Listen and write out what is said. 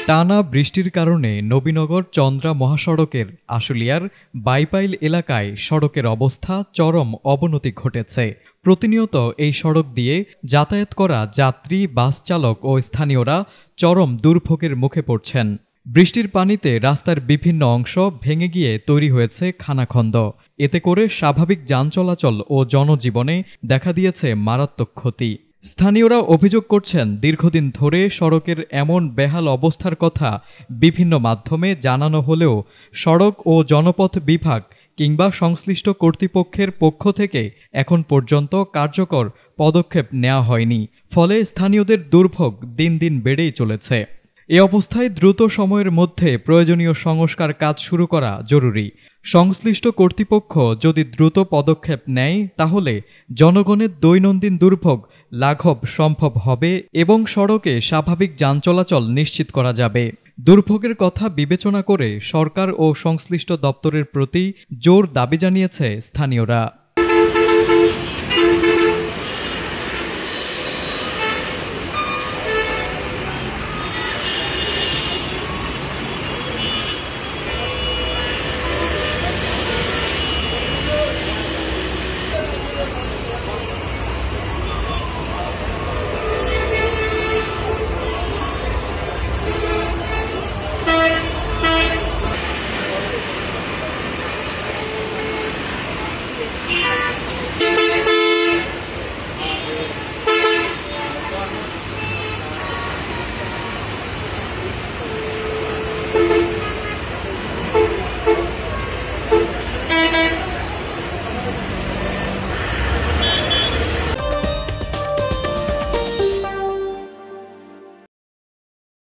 টানা বৃষ্টির কারণে নবীনগর চন্দ্রা মহাসড়কের আশুলিয়ার বাইপাইল এলাকায় সড়কের অবস্থা চরম অবনতি ঘটেছে। প্রতিনিয়ত এই সড়ক দিয়ে যাতায়াত করা যাত্রী, বাস চালক ও স্থানীয়রা চরম দুর্ভোগের মুখে পড়ছেন। বৃষ্টির পানিতে রাস্তার বিভিন্ন অংশ ভেঙে গিয়ে তৈরি হয়েছে খানাখন্দ। এতে করে স্বাভাবিক যান চলাচল ও জনজীবনে দেখা দিয়েছে মারাত্মক ক্ষতি। স্থানীয়রা অভিযোগ করছেন, দীর্ঘদিন ধরে সড়কের এমন বেহাল অবস্থার কথা বিভিন্ন মাধ্যমে জানানো হলেও সড়ক ও জনপথ বিভাগ কিংবা সংশ্লিষ্ট কর্তৃপক্ষের পক্ষ থেকে এখন পর্যন্ত কার্যকর পদক্ষেপ নেওয়া হয়নি। ফলে স্থানীয়দের দুর্ভোগ দিন দিন বেড়েই চলেছে। এ অবস্থায় দ্রুত সময়ের মধ্যে প্রয়োজনীয় সংস্কার কাজ শুরু করা জরুরি। সংশ্লিষ্ট কর্তৃপক্ষ যদি দ্রুত পদক্ষেপ নেয় তাহলে জনগণের দৈনন্দিন দুর্ভোগ লাঘব সম্ভব হবে এবং সড়কে স্বাভাবিক যান চলাচল নিশ্চিত করা যাবে। দুর্ভোগের কথা বিবেচনা করে সরকার ও সংশ্লিষ্ট দপ্তরের প্রতি জোর দাবি জানিয়েছে স্থানীয়রা।